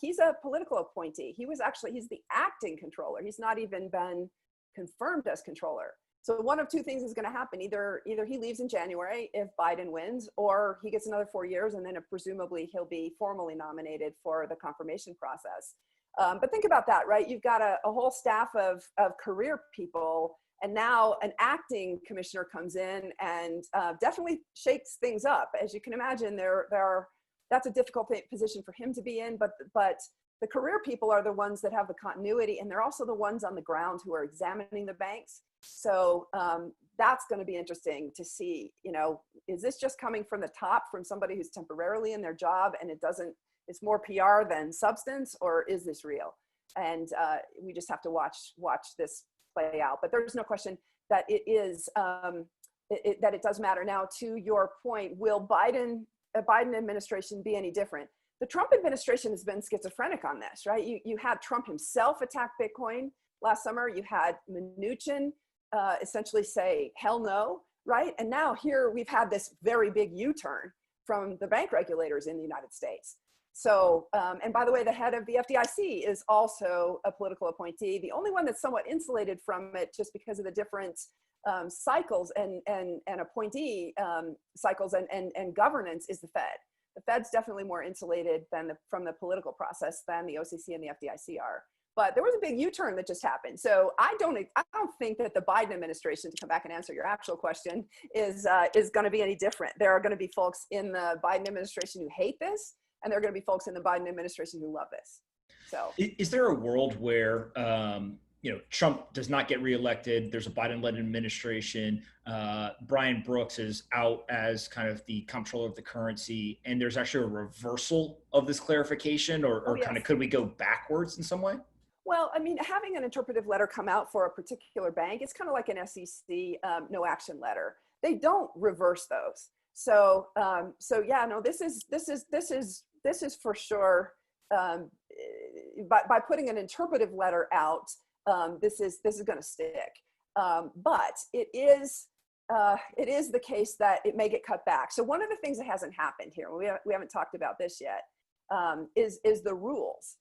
S2: he's a political appointee. He's the acting controller. He's not even been confirmed as controller. So one of two things is going to happen. Either he leaves in January if Biden wins, or he gets another 4 years, and then presumably he'll be formally nominated for the confirmation process. But think about that, right? You've got a whole staff of career people, and now an acting commissioner comes in and definitely shakes things up. As you can imagine, that's a difficult position for him to be in, but the career people are the ones that have the continuity, and they're also the ones on the ground who are examining the banks. So that's going to be interesting to see, is this just coming from the top, from somebody who's temporarily in their job and it's more PR than substance, or is this real? And we just have to watch this play out. But there's no question that it is, that it does matter. Now, to your point, will a Biden administration be any different? The Trump administration has been schizophrenic on this, right? You had Trump himself attack Bitcoin last summer. You had Mnuchin essentially say, hell no, right? And now here we've had this very big U-turn from the bank regulators in the United States. So, and by the way, the head of the FDIC is also a political appointee. The only one that's somewhat insulated from it, just because of the different cycles and appointee cycles and governance, is the Fed. The Fed's definitely more insulated from the political process than the OCC and the FDIC are. But there was a big U-turn that just happened. So I don't think that the Biden administration, to come back and answer your actual question, is going to be any different. There are going to be folks in the Biden administration who hate this, and there are going to be folks in the Biden administration who love this. So, is
S1: there a world where Trump does not get reelected, there's a Biden-led administration, Brian Brooks is out as kind of the comptroller of the currency, and there's actually a reversal of this clarification, or kind of, could we go backwards in some way?
S2: Well, I mean, having an interpretive letter come out for a particular bank, it's kind of like an SEC no action letter. They don't reverse those. So, yeah, no, this is for sure. By putting an interpretive letter out, this is going to stick. But it is the case that it may get cut back. So one of the things that hasn't happened here, we haven't talked about this yet, is the rules.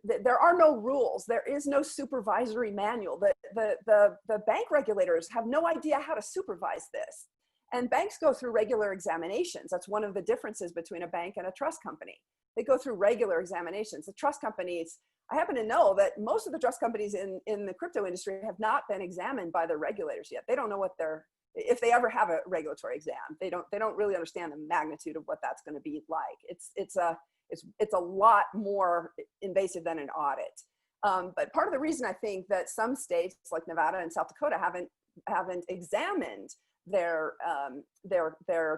S2: There are no rules. There is no supervisory manual. The bank regulators have no idea how to supervise this. And banks go through regular examinations. That's one of the differences between a bank and a trust company. They go through regular examinations. The trust companies, I happen to know that most of the trust companies in the crypto industry have not been examined by the regulators yet. They don't know if they ever have a regulatory exam. They don't really understand the magnitude of what that's going to be like. It's a lot more invasive than an audit. But part of the reason I think that some states like Nevada and South Dakota haven't examined their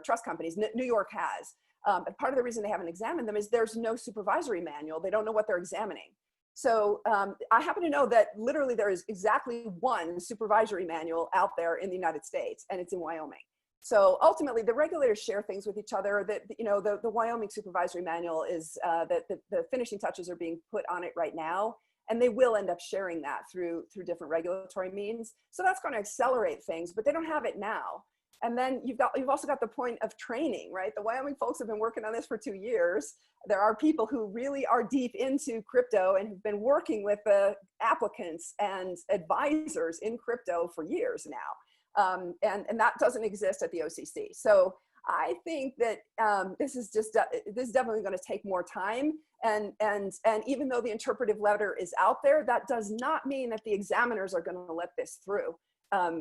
S2: trust companies. New York has. But part of the reason they haven't examined them is there's no supervisory manual. They don't know what they're examining. So I happen to know that literally there is exactly one supervisory manual out there in the United States, and it's in Wyoming. So ultimately, the regulators share things with each other. The Wyoming supervisory manual is that the finishing touches are being put on it right now, and they will end up sharing that through different regulatory means. So that's going to accelerate things, but they don't have it now. And then you've also got the point of training, right? The Wyoming folks have been working on this for 2 years. There are people who really are deep into crypto and have been working with the applicants and advisors in crypto for years now. And that doesn't exist at the OCC. So I think that this is definitely going to take more time. And even though the interpretive letter is out there, that does not mean that the examiners are going to let this through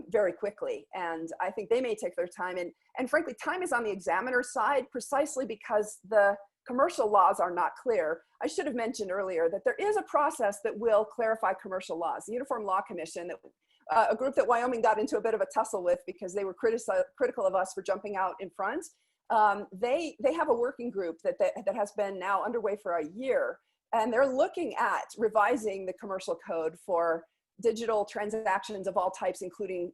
S2: very quickly. And I think they may take their time. And frankly, time is on the examiner's side precisely because the commercial laws are not clear. I should have mentioned earlier that there is a process that will clarify commercial laws. The Uniform Law Commission, a group that Wyoming got into a bit of a tussle with because they were critical of us for jumping out in front. They have a working group that has been now underway for a year, and they're looking at revising the commercial code for digital transactions of all types, including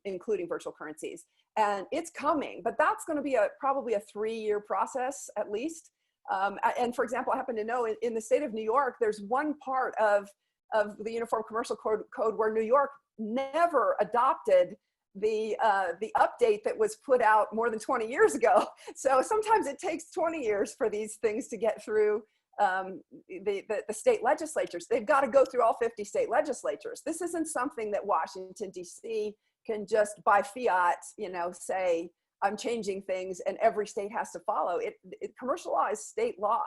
S2: virtual currencies. And it's coming, but that's going to be probably a 3-year process at least. And for example, I happen to know in the state of New York, there's one part of the Uniform Commercial Code where New York never adopted the update that was put out more than 20 years ago. So sometimes it takes 20 years for these things to get through the state legislatures. They've got to go through all 50 state legislatures. This isn't something that Washington, D.C. can just by fiat, say, I'm changing things and every state has to follow it. Commercial law is state law.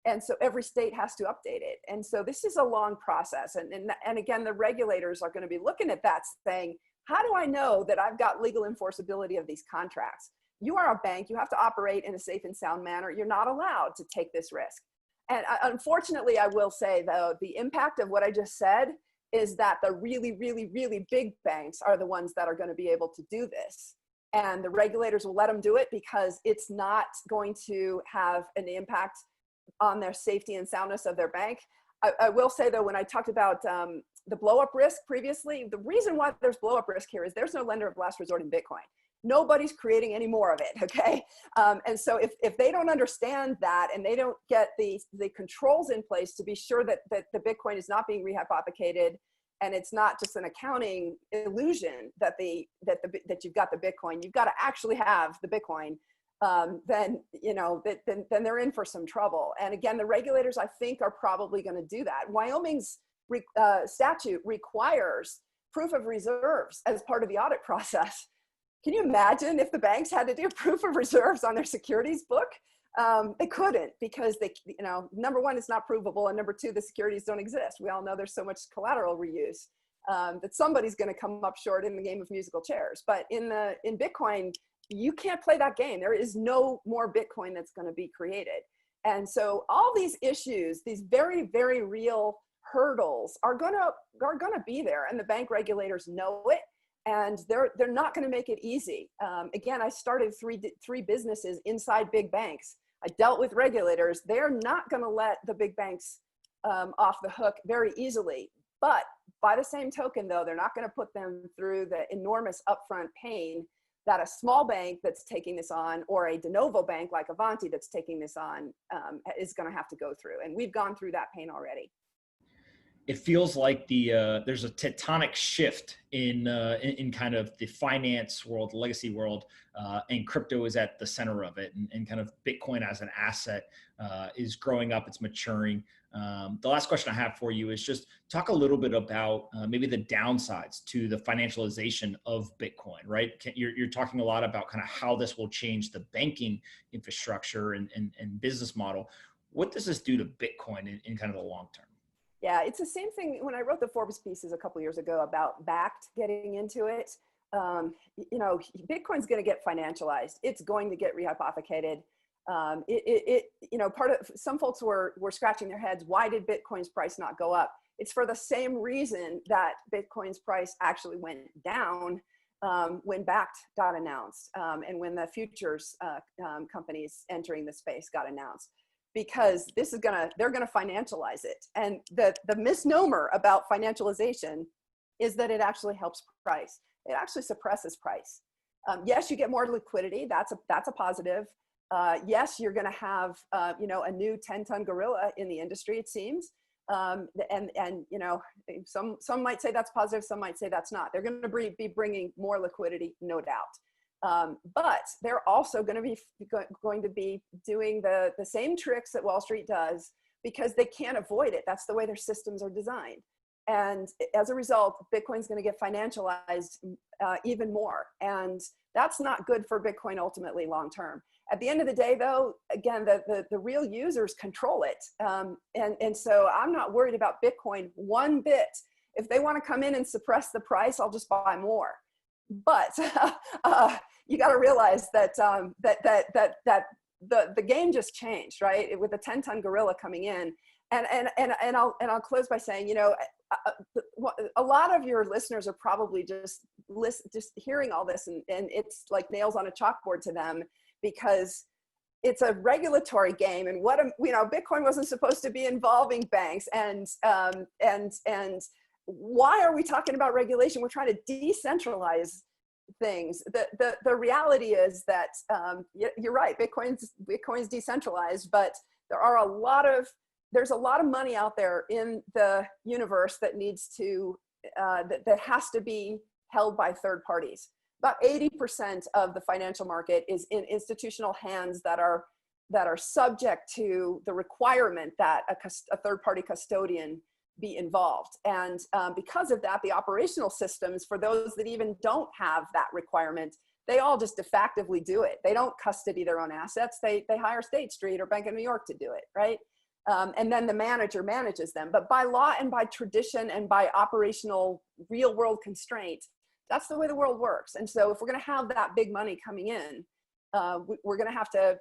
S2: And so every state has to update it. And so this is a long process. And again, the regulators are going to be looking at that saying, how do I know that I've got legal enforceability of these contracts? You are a bank. You have to operate in a safe and sound manner. You're not allowed to take this risk. And unfortunately, I will say, though, the impact of what I just said is that the really, really, really big banks are the ones that are going to be able to do this. And the regulators will let them do it because it's not going to have an impact on their safety and soundness of their bank. I will say, though, when I talked about the blow-up risk previously, the reason why there's blow-up risk here is there's no lender of last resort in Bitcoin. Nobody's creating any more of it, okay? And so if they don't understand that and they don't get the controls in place to be sure that the Bitcoin is not being rehypothecated and it's not just an accounting illusion that you've got the Bitcoin, you've got to actually have the Bitcoin, then they're in for some trouble. And again, the regulators, I think, are probably going to do that. Wyoming's statute requires proof of reserves as part of the audit process. Can you imagine if the banks had to do proof of reserves on their securities book? They couldn't because number one, it's not provable. And number two, the securities don't exist. We all know there's so much collateral reuse that somebody's going to come up short in the game of musical chairs. But in Bitcoin, you can't play that game. There is no more Bitcoin that's going to be created. And so all these issues, these very, very real hurdles are going to be there. And the bank regulators know it. And they're not going to make it easy. Again, I started three businesses inside big banks. I dealt with regulators. They're not going to let the big banks off the hook very easily. But by the same token, though, they're not going to put them through the enormous upfront pain that a small bank that's taking this on or a de novo bank like Avanti that's taking this on is going to have to go through. And we've gone through that pain already.
S1: It feels like there's a tectonic shift in kind of the finance world, the legacy world, and crypto is at the center of it, and kind of Bitcoin as an asset is growing up, it's maturing. The last question I have for you is just talk a little bit about maybe the downsides to the financialization of Bitcoin, right? You're talking a lot about kind of how this will change the banking infrastructure and business model. What does this do to Bitcoin in kind of the long term?
S2: Yeah, it's the same thing when I wrote the Forbes pieces a couple years ago about Bakkt getting into it. Bitcoin's going to get financialized. It's going to get rehypothecated. Some folks were scratching their heads. Why did Bitcoin's price not go up? It's for the same reason that Bitcoin's price actually went down when Bakkt got announced and when the futures companies entering the space got announced. Because they're gonna financialize it. And the misnomer about financialization is that it actually helps price. It actually suppresses price. Yes, you get more liquidity. That's a positive. Yes, you're gonna have a new 10-ton gorilla in the industry, it seems. And some might say that's positive, some might say that's not. They're going to be bringing more liquidity, no doubt. But they're also going to be doing the same tricks that Wall Street does, because they can't avoid it. That's the way their systems are designed. And as a result, Bitcoin's going to get financialized even more. And that's not good for Bitcoin ultimately long term. At the end of the day, though, again, the real users control it. And so I'm not worried about Bitcoin one bit. If they want to come in and suppress the price, I'll just buy more. But you got to realize that the game just changed, right? With the 10-ton gorilla coming in. And I'll close by saying, a lot of your listeners are probably just hearing all this, and it's like nails on a chalkboard to them, because it's a regulatory game. And Bitcoin wasn't supposed to be involving banks, and why are we talking about regulation? We're trying to decentralize things. The reality is that you're right. Bitcoin's decentralized, but there's a lot of money out there in the universe that needs to that has to be held by third parties. About 80% of the financial market is in institutional hands that are subject to the requirement that a third party custodian be involved. And because of that, the operational systems for those that even don't have that requirement, they all just de facto do it. They don't custody their own assets. They hire State Street or Bank of New York to do it, right? And then the manager manages them. But by law and by tradition and by operational real world constraint, that's the way the world works. And so if we're going to have that big money coming in, we're going to have to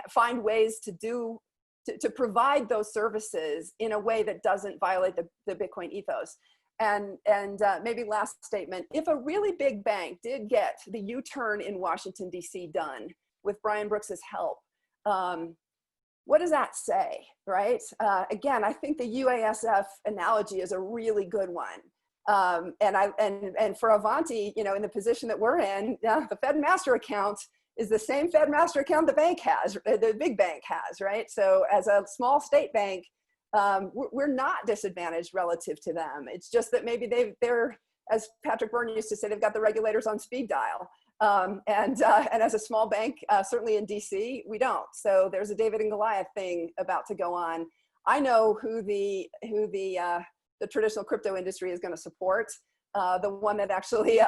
S2: find ways to provide those services in a way that doesn't violate the Bitcoin ethos. And maybe last statement, if a really big bank did get the U-turn in Washington, D.C. done with Brian Brooks's help, what does that say, right? Again, I think the UASF analogy is a really good one. And for Avanti, in the position that we're in, the Fed Master account is the same Fed Master account the bank has, the big bank has, right? So as a small state bank, we're not disadvantaged relative to them. It's just that maybe they're, as Patrick Byrne used to say, they've got the regulators on speed dial. And as a small bank, certainly in DC, we don't. So there's a David and Goliath thing about to go on. I know who the traditional crypto industry is going to support, the one that actually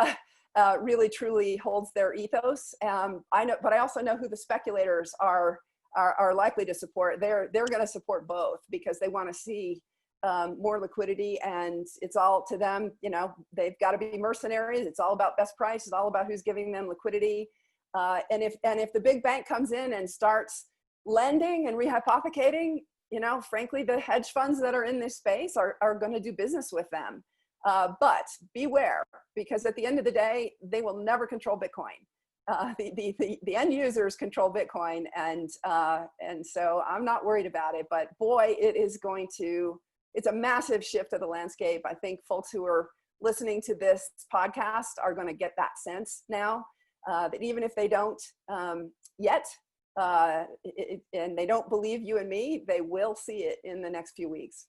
S2: really truly holds their ethos. I know, but I also know who the speculators are likely to support. They're going to support both because they want to see more liquidity, and it's all to them. They've got to be mercenaries. It's all about best price. It's all about who's giving them liquidity. And if the big bank comes in and starts lending and rehypothecating, frankly, the hedge funds that are in this space are going to do business with them. But beware, because at the end of the day, they will never control Bitcoin. The end users control Bitcoin, and so I'm not worried about it. But boy, it's a massive shift of the landscape. I think folks who are listening to this podcast are going to get that sense now, that even if they don't yet, and they don't believe you and me, they will see it in the next few weeks.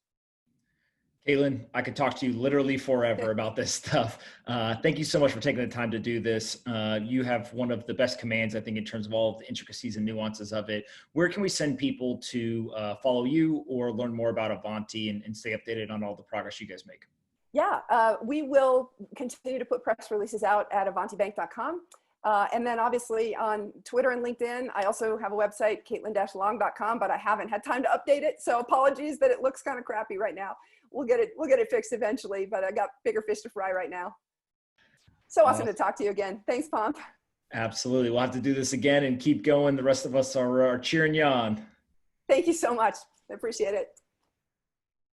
S1: Caitlin, I could talk to you literally forever about this stuff. Thank you so much for taking the time to do this. You have one of the best commands, I think, in terms of all of the intricacies and nuances of it. Where can we send people to follow you or learn more about Avanti and stay updated on all the progress you guys make? Yeah,
S2: we will continue to put press releases out at avantibank.com. And then obviously on Twitter and LinkedIn. I also have a website, caitlin-long.com, but I haven't had time to update it. So apologies that it looks kind of crappy right now. We'll get it fixed eventually, but I got bigger fish to fry right now. So awesome to talk to you again. Thanks, Pomp.
S1: Absolutely. We'll have to do this again and keep going. The rest of us are cheering you on.
S2: Thank you so much. I appreciate it.